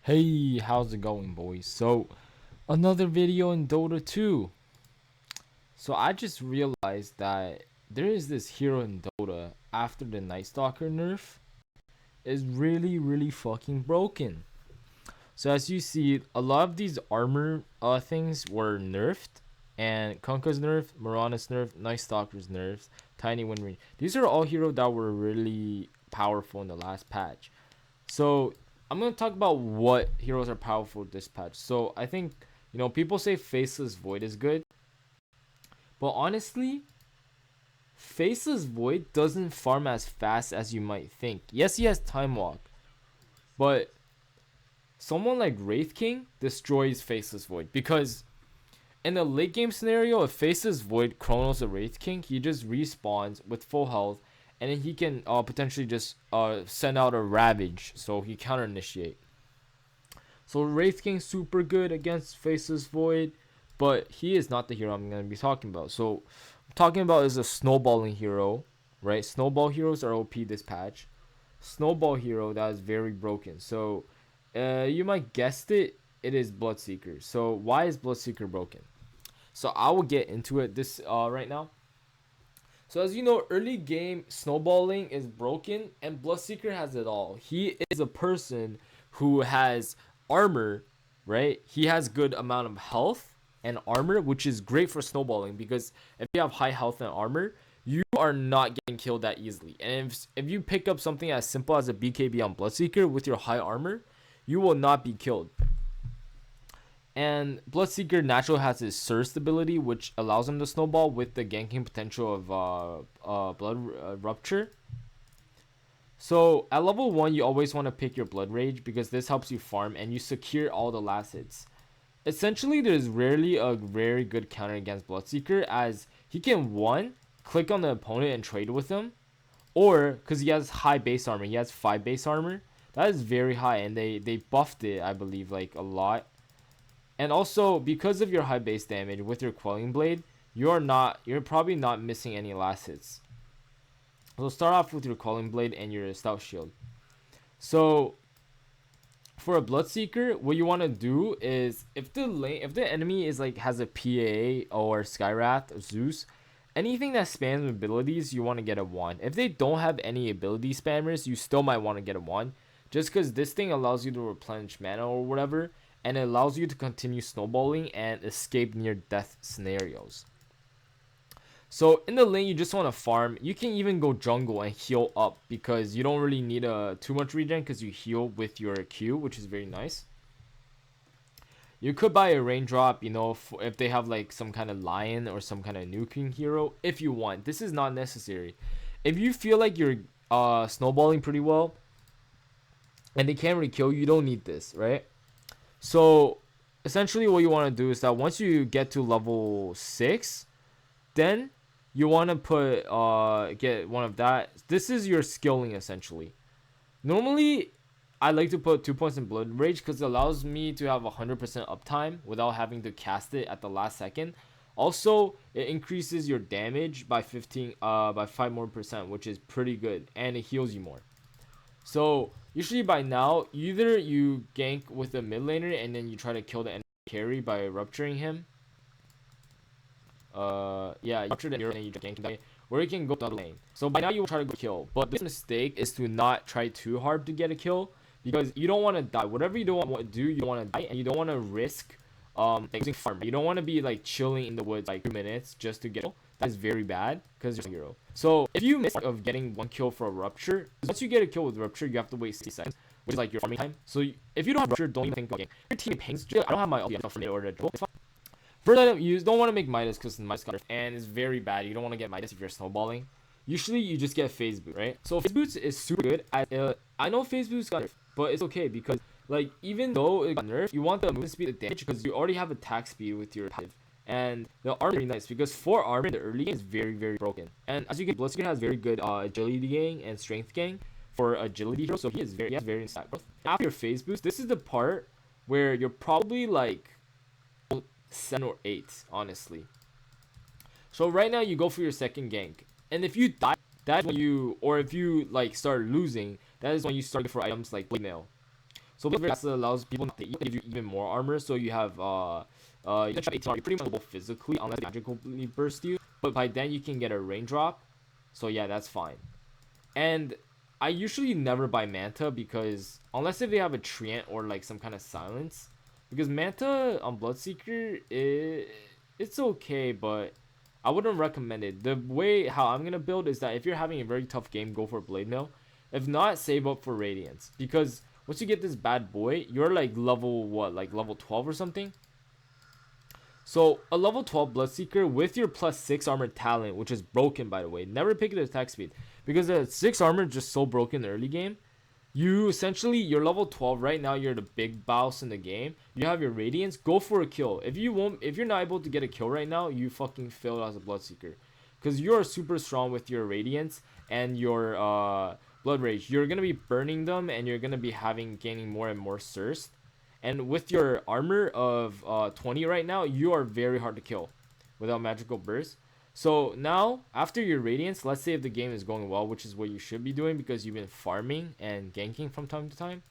Hey, how's it going, boys? So, another video in Dota 2. So, I just realized that there is this hero in Dota after the Night Stalker nerf is really fucking broken. So, as you see, a lot of these armor things were nerfed, and Kunkka's nerfed, Mirana's nerfed, Night Stalker's nerfed, Tiny Wind Range. These are all heroes that were really powerful in the last patch. So I'm gonna talk about what heroes are powerful this patch. So I think people say Faceless Void is good, but honestly, Faceless Void doesn't farm as fast as you might think. Yes, he has Time Walk, but someone like Wraith King destroys Faceless Void because in a late game scenario, if Faceless Void chronos a Wraith King, he just respawns with full health, and then he can potentially just send out a Ravage, so he counter initiate. So Wraith King super good against Faceless Void, but he is not the hero I'm gonna be talking about. So I'm talking about is a snowballing hero, right? Snowball heroes are OP this patch. Snowball hero that is very broken. So you might guessed it, it is Bloodseeker. So why is Bloodseeker broken? So I will get into it this right now. So as you know, early game snowballing is broken, and Bloodseeker has it all. He is a person who has armor, right? He has good amount of health and armor, which is great for snowballing because if you have high health and armor, you are not getting killed that easily. And if you pick up something as simple as a BKB on Bloodseeker with your high armor, you will not be killed. And Bloodseeker naturally has his Surst ability, which allows him to snowball with the ganking potential of Blood Rupture. So at level 1, you always want to pick your Blood Rage because this helps you farm and you secure all the last hits. Essentially, there's rarely a very good counter against Bloodseeker as he can, one, click on the opponent and trade with him, or because he has high base armor, he has 5 base armor. That is very high, and they buffed it, I believe, like a lot. And also, because of your high base damage with your Quelling Blade, you're probably not missing any last hits. So start off with your Quelling Blade and your Stout Shield. So for a Bloodseeker, what you want to do is if the enemy is like has a PA or Skywrath or Zeus, anything that spams abilities, you want to get a 1. If they don't have any ability spammers, you still might want to get a 1. Just because this thing allows you to replenish mana or whatever, and it allows you to continue snowballing and escape near death scenarios. So in the lane, you just want to farm. You can even go jungle and heal up because you don't really need too much regen because you heal with your Q, which is very nice. You could buy a raindrop, if they have like some kind of lion or some kind of nuking hero if you want. This is not necessary. If you feel like you're snowballing pretty well and they can't really kill you, you don't need this, right? So essentially what you want to do is that once you get to level 6, then you want to put get one of that. This is your skilling essentially. Normally I like to put 2 points in Blood Rage because it allows me to have 100% uptime without having to cast it at the last second. Also, it increases your damage by 5 more percent, which is pretty good, and it heals you more. So usually by now, either you gank with a mid laner and then you try to kill the enemy carry by rupturing him. Yeah, you rupture the enemy and then you gank him, or you can go down the lane. So by now you will try to go kill, but this mistake is to not try too hard to get a kill because you don't want to die. Whatever you don't want to do, you don't want to die, and you don't want to risk like using farm. You don't want to be like chilling in the woods like 2 minutes just to get a kill. That is very bad because you're a hero. So if you miss of getting 1 kill for a rupture, once you get a kill with rupture, you have to wait 60 seconds, which is like your farming time. So if you don't have rupture, don't even think about it. Your team pings. I don't have my ulti for or to it's fine. First item, you don't want to make Midas because Midas got and it's very bad. You don't want to get Midas if you're snowballing. Usually you just get Phase Boot, right? So Phase Boots is super good. I know Phase Boots got nerfed, but it's okay because like even though it got nerfed, you want the movement speed to damage because you already have attack speed with your passive. And the armor is very nice because 4 armor in the early game is very broken. And as you get, Bloodseeker has very good agility gang and strength gang for agility hero, so he has very instant growth. After your phase boost, this is the part where you're probably like 7 or 8, honestly. So right now you go for your second gank, and if you die, that's when you, or if you like start losing, that is when you start for items like Blade Mail, So Blade Rage allows people to give you even more armor. So you have you can try 18 armor. You're pretty much unable physically unless they magically burst you. But by then you can get a raindrop. So yeah, that's fine. And I usually never buy Manta because unless if they have a Treant or like some kind of silence, because Manta on Bloodseeker it's okay, but I wouldn't recommend it. The way how I'm gonna build is that if you're having a very tough game, go for Blade Mail. If not, save up for Radiance, because once you get this bad boy, you're like level what, like level 12 or something. So a level 12 Bloodseeker with your plus 6 armor talent, which is broken by the way, never pick the attack speed because the 6 armor is just so broken in the early game. You essentially, you're level 12 right now, you're the big boss in the game. You have your Radiance, go for a kill. If you're not able to get a kill right now, you fucking failed as a Bloodseeker. Because you are super strong with your Radiance and your Blood Rage. You're gonna be burning them and you're gonna be gaining more and more Thirst. And with your armor of 20 right now, you are very hard to kill without magical burst. So now, after your Radiance, let's say if the game is going well, which is what you should be doing because you've been farming and ganking from time to time.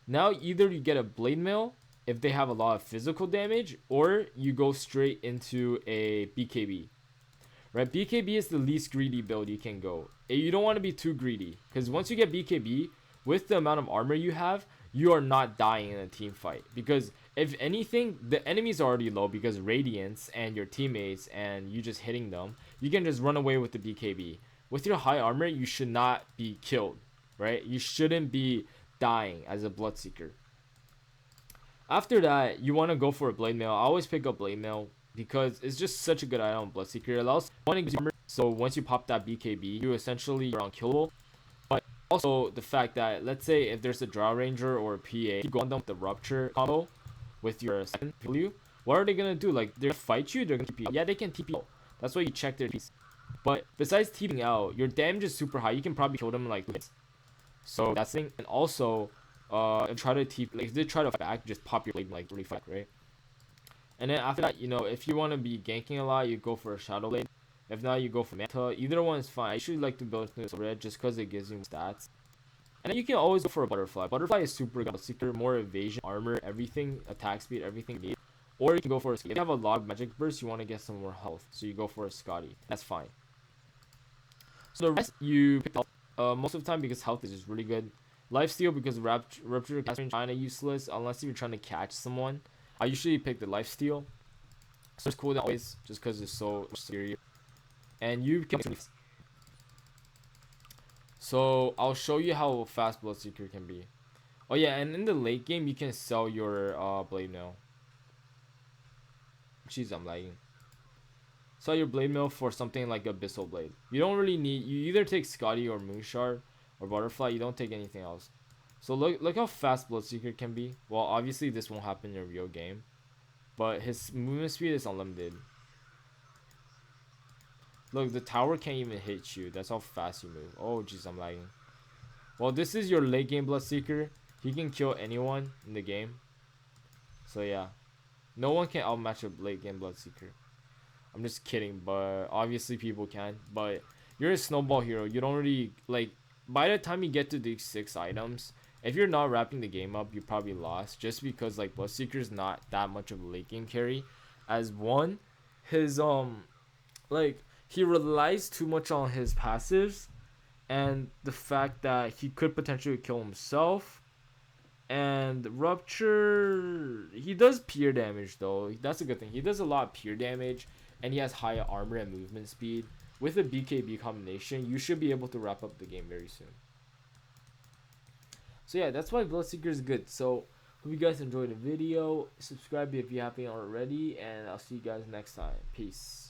Now, either you get a Blade Mail if they have a lot of physical damage, or you go straight into a BKB. Right, BKB is the least greedy build you can go. You don't want to be too greedy, because once you get BKB, with the amount of armor you have, you are not dying in a team fight. Because if anything, the enemies are already low because Radiance and your teammates and you just hitting them, you can just run away with the BKB. With your high armor, you should not be killed, right? You shouldn't be dying as a Bloodseeker. After that, you want to go for a Blade Mail. I always pick up Blade Mail because it's just such a good item on Bloodseeker. It allows one armor, so once you pop that BKB, you essentially you're unkillable. But also the fact that, let's say if there's a Drow Ranger or a PA, you go on them with the Rupture combo with your second value, what are they gonna do? Like, they're gonna fight you, they're gonna TP out. Yeah, they can TP out. That's why you check their piece. But besides TPing out, your damage is super high. You can probably kill them in like 2 minutes. So that's the thing. And also, try to TP, like if they try to fight back, just pop your blade like 35, right? And then after that, you know, if you want to be ganking a lot, you go for a Shadow Blade. If not, you go for Manta. Either one is fine. I usually like to build this red just because it gives you stats. And then you can always go for a Butterfly. Butterfly is super good. Seeker, more evasion, armor, everything, attack speed, everything you need. Or you can go for a Scotty. If you have a lot of magic burst, you want to get some more health. So you go for a Scotty. That's fine. So the rest you pick up most of the time because health is just really good. Lifesteal because Rupture is kind of useless unless you're trying to catch someone. I usually pick the Lifesteal. So it's cool always just because it's so serious. And you can. So I'll show you how fast Bloodseeker can be. Oh yeah, and in the late game you can sell your Blade Mail. Jeez, I'm lagging. Sell your Blade Mail for something like Abyssal Blade. You don't really need. You either take Scotty or Moonshard or Butterfly. You don't take anything else. So look how fast Bloodseeker can be. Well, obviously this won't happen in a real game, but his movement speed is unlimited. Look, the tower can't even hit you. That's how fast you move. Oh, jeez, I'm lagging. Well, this is your late game Bloodseeker. He can kill anyone in the game. So, yeah. No one can outmatch a late game Bloodseeker. I'm just kidding, but obviously people can. But you're a snowball hero. You don't really, like, by the time you get to these 6 items, if you're not wrapping the game up, you probably lost. Just because, like, Bloodseeker's not that much of a late game carry. As one, his, like, he relies too much on his passives and the fact that he could potentially kill himself. And Rupture, he does peer damage though. That's a good thing. He does a lot of peer damage and he has high armor and movement speed. With a BKB combination, you should be able to wrap up the game very soon. So yeah, that's why Bloodseeker is good. So hope you guys enjoyed the video. Subscribe if you haven't already, and I'll see you guys next time. Peace.